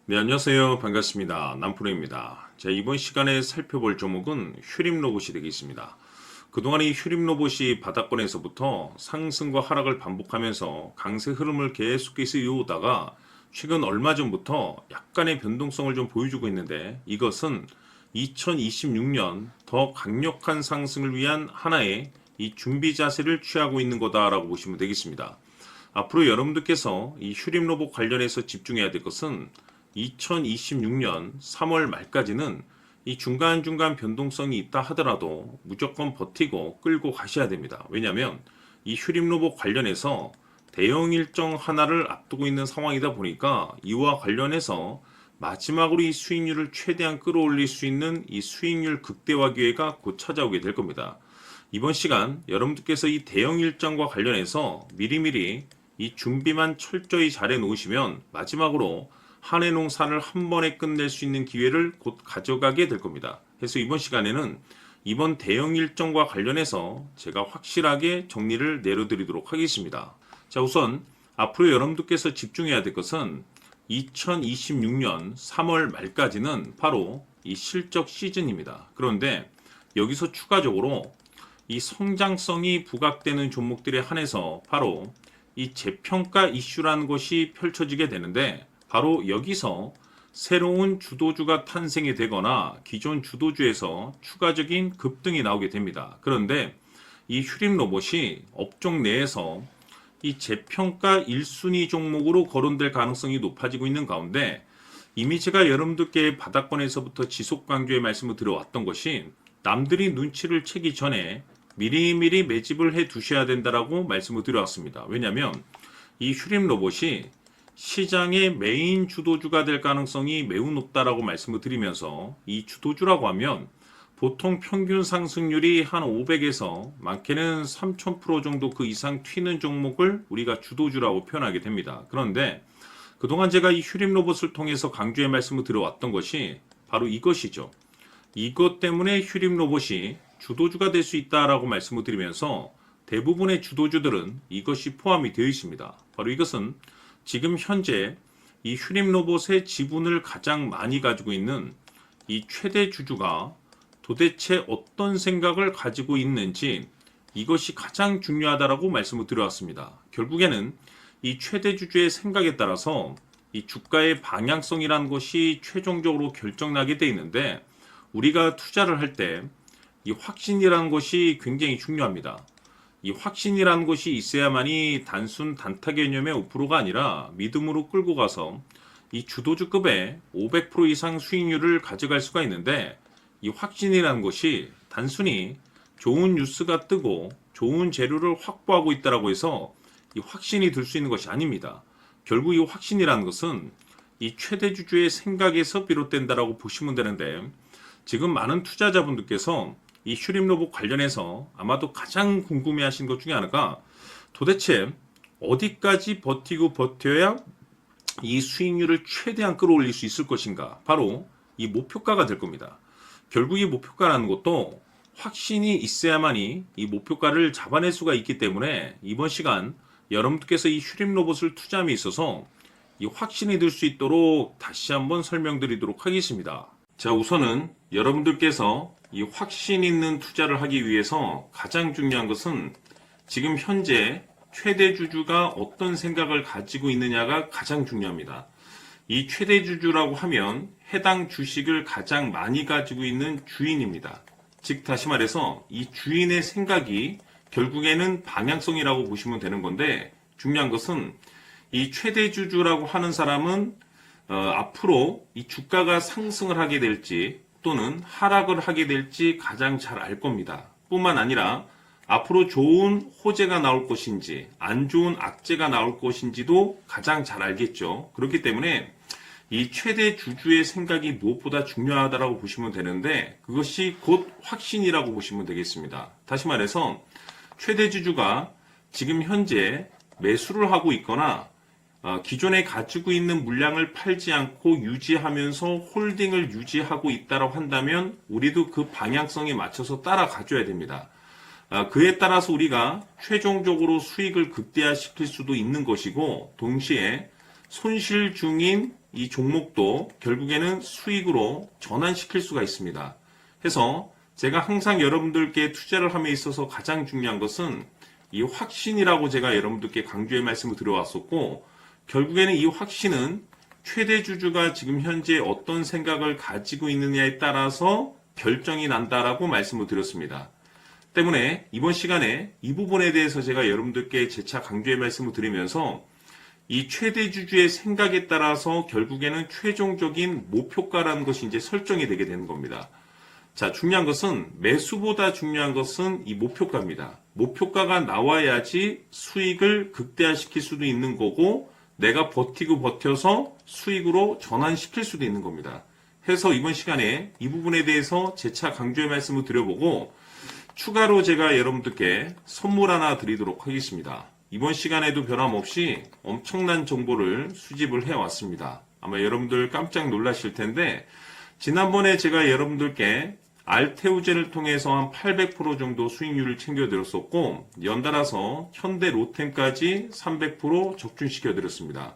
네, 안녕하세요. 반갑습니다. 남프로입니다. 자, 이번 시간에 살펴볼 종목은 휴림 로봇이 되겠습니다. 그동안 이 휴림 로봇이 바닥권에서부터 상승과 하락을 반복하면서 강세 흐름을 계속해서 이어오다가 최근 얼마 전부터 약간의 변동성을 좀 보여주고 있는데, 이것은 2026년 더 강력한 상승을 위한 하나의 이 준비 자세를 취하고 있는 거다라고 보시면 되겠습니다. 앞으로 여러분들께서 이 휴림 로봇 관련해서 집중해야 될 것은 2026년 3월 말까지는 이 중간중간 변동성이 있다 하더라도 무조건 버티고 끌고 가셔야 됩니다. 왜냐하면 이 휴림 로봇 관련해서 대형 일정 하나를 앞두고 있는 상황이다 보니까 이와 관련해서 마지막으로 이 수익률을 최대한 끌어올릴 수 있는 이 수익률 극대화 기회가 곧 찾아오게 될 겁니다. 이번 시간 여러분들께서 이 대형 일정과 관련해서 미리미리 이 준비만 철저히 잘해 놓으시면 마지막으로 한 해 농사를 한 번에 끝낼 수 있는 기회를 곧 가져가게 될 겁니다. 그래서 이번 시간에는 이번 대형 일정과 관련해서 제가 확실하게 정리를 내려드리도록 하겠습니다. 자, 우선 앞으로 여러분들께서 집중해야 될 것은 2026년 3월 말까지는 바로 이 실적 시즌입니다. 그런데 여기서 추가적으로 이 성장성이 부각되는 종목들에 한해서 바로 이 재평가 이슈라는 것이 펼쳐지게 되는데, 바로 여기서 새로운 주도주가 탄생이 되거나 기존 주도주에서 추가적인 급등이 나오게 됩니다. 그런데 이 휴림 로봇이 업종 내에서 이 재평가 1순위 종목으로 거론될 가능성이 높아지고 있는 가운데, 이미 제가 여러분들께 바닥권에서부터 지속 강조의 말씀을 드려왔던 것이 남들이 눈치를 채기 전에 미리미리 매집을 해 두셔야 된다라고 말씀을 드려왔습니다. 왜냐하면 이 휴림 로봇이 시장의 메인 주도주가 될 가능성이 매우 높다라고 말씀을 드리면서, 이 주도주라고 하면 보통 평균 상승률이 한 500에서 많게는 3000% 정도 그 이상 튀는 종목을 우리가 주도주라고 표현하게 됩니다. 그런데 그동안 제가 이 휴림 로봇을 통해서 강조의 말씀을 드려왔던 것이 바로 이것이죠. 이것 때문에 휴림 로봇이 주도주가 될 수 있다라고 말씀을 드리면서 대부분의 주도주들은 이것이 포함이 되어 있습니다. 바로 이것은 지금 현재 이 휴림 로봇의 지분을 가장 많이 가지고 있는 이 최대 주주가 도대체 어떤 생각을 가지고 있는지, 이것이 가장 중요하다라고 말씀을 드려왔습니다. 결국에는 이 최대 주주의 생각에 따라서 이 주가의 방향성이라는 것이 최종적으로 결정나게 돼 있는데, 우리가 투자를 할 때 이 확신이라는 것이 굉장히 중요합니다. 이 확신이라는 것이 있어야만이 단순 단타 개념의 5%가 아니라 믿음으로 끌고 가서 이 주도주급의 500% 이상 수익률을 가져갈 수가 있는데, 이 확신이라는 것이 단순히 좋은 뉴스가 뜨고 좋은 재료를 확보하고 있다라고 해서 이 확신이 들 수 있는 것이 아닙니다. 결국 이 확신이라는 것은 이 최대 주주의 생각에서 비롯된다라고 보시면 되는데, 지금 많은 투자자분들께서 이 휴림 로봇 관련해서 아마도 가장 궁금해하신 것 중에 하나가 도대체 어디까지 버티고 버텨야 이 수익률을 최대한 끌어올릴 수 있을 것인가, 바로 이 목표가가 될 겁니다. 결국 이 목표가라는 것도 확신이 있어야만이 이 목표가를 잡아낼 수가 있기 때문에 이번 시간 여러분들께서 이 휴림 로봇을 투자함에 있어서 이 확신이 들 수 있도록 다시 한번 설명드리도록 하겠습니다. 자, 우선은 여러분들께서 이 확신 있는 투자를 하기 위해서 가장 중요한 것은 지금 현재 최대 주주가 어떤 생각을 가지고 있느냐가 가장 중요합니다. 이 최대 주주라고 하면 해당 주식을 가장 많이 가지고 있는 주인입니다. 즉 다시 말해서 이 주인의 생각이 결국에는 방향성이라고 보시면 되는 건데, 중요한 것은 이 최대 주주라고 하는 사람은 앞으로 이 주가가 상승을 하게 될지 또는 하락을 하게 될지 가장 잘 알 겁니다. 뿐만 아니라 앞으로 좋은 호재가 나올 것인지 안 좋은 악재가 나올 것인지도 가장 잘 알겠죠. 그렇기 때문에 이 최대 주주의 생각이 무엇보다 중요하다고 보시면 되는데, 그것이 곧 확신이라고 보시면 되겠습니다. 다시 말해서 최대 주주가 지금 현재 매수를 하고 있거나 기존에 가지고 있는 물량을 팔지 않고 유지하면서 홀딩을 유지하고 있다고 한다면 우리도 그 방향성에 맞춰서 따라가줘야 됩니다. 그에 따라서 우리가 최종적으로 수익을 극대화시킬 수도 있는 것이고, 동시에 손실 중인 이 종목도 결국에는 수익으로 전환시킬 수가 있습니다. 해서 제가 항상 여러분들께 투자를 함에 있어서 가장 중요한 것은 이 확신이라고 제가 여러분들께 강조의 말씀을 드려왔었고, 결국에는 이 확신은 최대 주주가 지금 현재 어떤 생각을 가지고 있느냐에 따라서 결정이 난다라고 말씀을 드렸습니다. 때문에 이번 시간에 이 부분에 대해서 제가 여러분들께 재차 강조의 말씀을 드리면서 이 최대 주주의 생각에 따라서 결국에는 최종적인 목표가라는 것이 이제 설정이 되게 되는 겁니다. 자, 중요한 것은 매수보다 중요한 것은 이 목표가입니다. 목표가가 나와야지 수익을 극대화시킬 수도 있는 거고 내가 버티고 버텨서 수익으로 전환시킬 수도 있는 겁니다. 해서 이번 시간에 이 부분에 대해서 재차 강조의 말씀을 드려보고 추가로 제가 여러분들께 선물 하나 드리도록 하겠습니다. 이번 시간에도 변함없이 엄청난 정보를 수집을 해왔습니다. 아마 여러분들 깜짝 놀라실 텐데 지난번에 제가 여러분들께 알테오젠을 통해서 한 800% 정도 수익률을 챙겨드렸었고 연달아서 현대 로템까지 300% 적중시켜드렸습니다.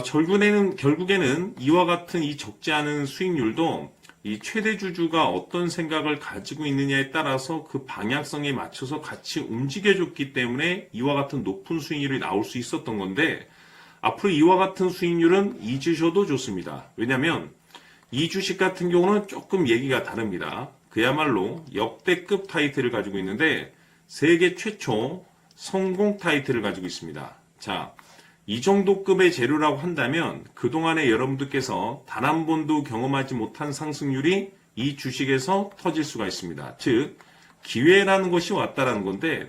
결국에는 이와 같은 이 적지 않은 수익률도 이 최대 주주가 어떤 생각을 가지고 있느냐에 따라서 그 방향성에 맞춰서 같이 움직여줬기 때문에 이와 같은 높은 수익률이 나올 수 있었던 건데 앞으로 이와 같은 수익률은 잊으셔도 좋습니다. 왜냐하면 이 주식 같은 경우는 조금 얘기가 다릅니다. 그야말로 역대급 타이틀을 가지고 있는데 세계 최초 성공 타이틀을 가지고 있습니다. 자, 이 정도 급의 재료라고 한다면 그동안에 여러분들께서 단 한 번도 경험하지 못한 상승률이 이 주식에서 터질 수가 있습니다. 즉 기회라는 것이 왔다라는 건데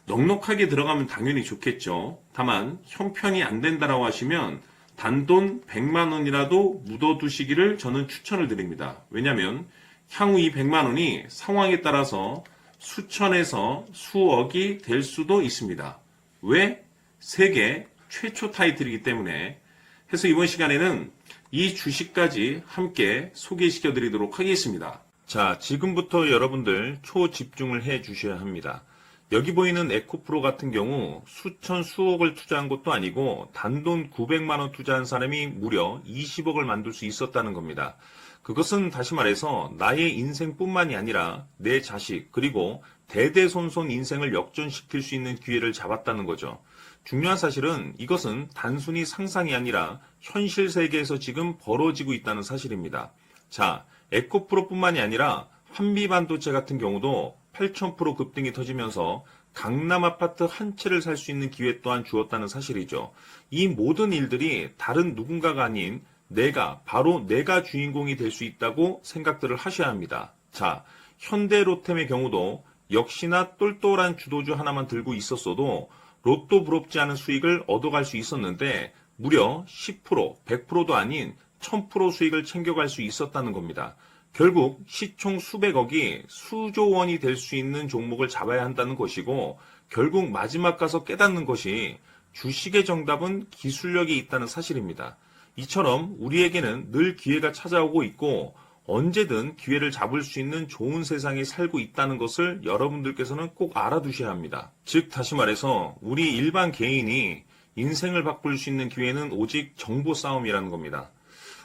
넉넉하게 들어가면 당연히 좋겠죠. 다만 형편이 안 된다라고 하시면 단돈 100만 원이라도 묻어두시기를 저는 추천을 드립니다. 왜냐하면 향후 이 100만 원이 상황에 따라서 수천에서 수억이 될 수도 있습니다. 왜? 세계 최초 타이틀이기 때문에. 해서 이번 시간에는 이 주식까지 함께 소개시켜 드리도록 하겠습니다. 자, 지금부터 여러분들 초집중을 해 주셔야 합니다. 여기 보이는 에코프로 같은 경우 수천 수억을 투자한 것도 아니고 단돈 900만 원 투자한 사람이 무려 20억을 만들 수 있었다는 겁니다. 그것은 다시 말해서 나의 인생뿐만이 아니라 내 자식 그리고 대대손손 인생을 역전시킬 수 있는 기회를 잡았다는 거죠. 중요한 사실은 이것은 단순히 상상이 아니라 현실 세계에서 지금 벌어지고 있다는 사실입니다. 자, 에코프로뿐만이 아니라 한미반도체 같은 경우도 8,000% 급등이 터지면서 강남 아파트 한 채를 살 수 있는 기회 또한 주었다는 사실이죠. 이 모든 일들이 다른 누군가가 아닌 바로 내가 주인공이 될 수 있다고 생각들을 하셔야 합니다. 자, 현대로템의 경우도 역시나 똘똘한 주도주 하나만 들고 있었어도 로또 부럽지 않은 수익을 얻어갈 수 있었는데 무려 10%, 100%도 아닌 1000% 수익을 챙겨갈 수 있었다는 겁니다. 결국 시총 수백억이 수조 원이 될 수 있는 종목을 잡아야 한다는 것이고 결국 마지막 가서 깨닫는 것이 주식의 정답은 기술력이 있다는 사실입니다. 이처럼 우리에게는 늘 기회가 찾아오고 있고 언제든 기회를 잡을 수 있는 좋은 세상에 살고 있다는 것을 여러분들께서는 꼭 알아두셔야 합니다. 즉 다시 말해서 우리 일반 개인이 인생을 바꿀 수 있는 기회는 오직 정보 싸움이라는 겁니다.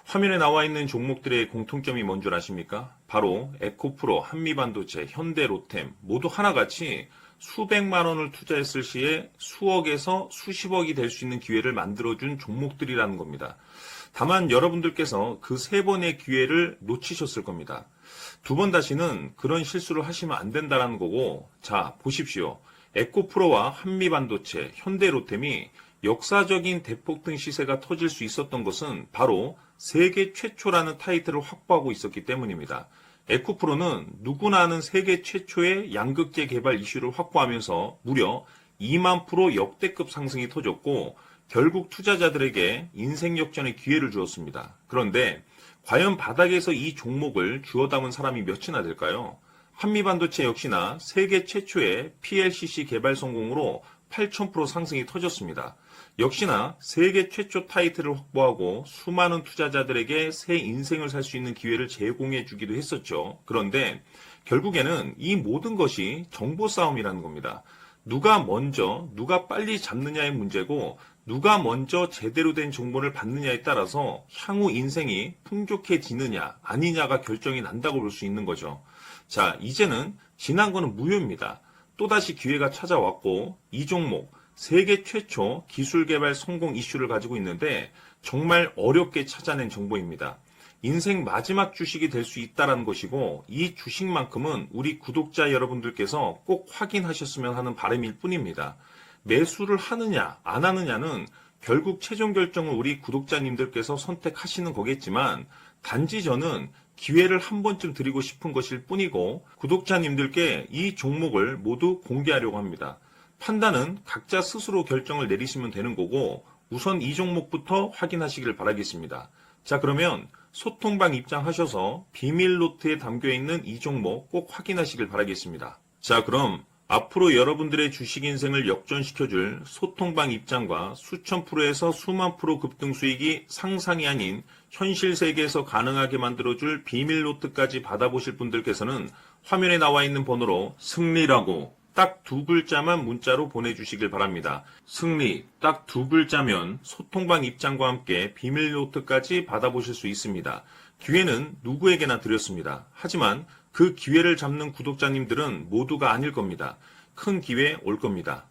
화면에 나와 있는 종목들의 공통점이 뭔 줄 아십니까? 바로 에코프로, 한미반도체, 현대로템 모두 하나같이 수백만 원을 투자했을 시에 수억에서 수십억이 될 수 있는 기회를 만들어준 종목들이라는 겁니다. 다만 여러분들께서 그 세 번의 기회를 놓치셨을 겁니다. 두 번 다시는 그런 실수를 하시면 안 된다는 거고, 자 보십시오. 에코프로와 한미반도체, 현대로템이 역사적인 대폭등 시세가 터질 수 있었던 것은 바로 세계 최초라는 타이틀을 확보하고 있었기 때문입니다. 에코프로는 누구나 아는 세계 최초의 양극재 개발 이슈를 확보하면서 무려 2만 프로 역대급 상승이 터졌고 결국 투자자들에게 인생 역전의 기회를 주었습니다. 그런데 과연 바닥에서 이 종목을 주워 담은 사람이 몇이나 될까요? 한미반도체 역시나 세계 최초의 PLCC 개발 성공으로 8,000% 상승이 터졌습니다. 역시나 세계 최초 타이틀을 확보하고 수많은 투자자들에게 새 인생을 살 수 있는 기회를 제공해 주기도 했었죠. 그런데 결국에는 이 모든 것이 정보 싸움이라는 겁니다. 누가 먼저, 누가 빨리 잡느냐의 문제고 누가 먼저 제대로 된 정보를 받느냐에 따라서 향후 인생이 풍족해지느냐 아니냐가 결정이 난다고 볼 수 있는 거죠. 자, 이제는 지난 거는 무효입니다. 또다시 기회가 찾아왔고 이 종목 세계 최초 기술 개발 성공 이슈를 가지고 있는데 정말 어렵게 찾아낸 정보입니다. 인생 마지막 주식이 될 수 있다는 것이고 이 주식만큼은 우리 구독자 여러분들께서 꼭 확인하셨으면 하는 바람일 뿐입니다. 매수를 하느냐 안 하느냐는 결국 최종 결정을 우리 구독자님들께서 선택하시는 거겠지만 단지 저는 기회를 한 번쯤 드리고 싶은 것일 뿐이고 구독자님들께 이 종목을 모두 공개하려고 합니다. 판단은 각자 스스로 결정을 내리시면 되는 거고 우선 이 종목부터 확인하시길 바라겠습니다. 자, 그러면 소통방 입장하셔서 비밀 노트에 담겨 있는 이 종목 꼭 확인하시길 바라겠습니다. 자, 그럼 앞으로 여러분들의 주식 인생을 역전시켜줄 소통방 입장과 수천 프로에서 수만 프로 급등 수익이 상상이 아닌 현실 세계에서 가능하게 만들어줄 비밀 노트까지 받아보실 분들께서는 화면에 나와 있는 번호로 승리라고 딱 두 글자만 문자로 보내주시길 바랍니다. 승리 딱 두 글자면 소통방 입장과 함께 비밀 노트까지 받아보실 수 있습니다. 기회는 누구에게나 드렸습니다. 하지만 그 기회를 잡는 구독자님들은 모두가 아닐 겁니다. 큰 기회 올 겁니다.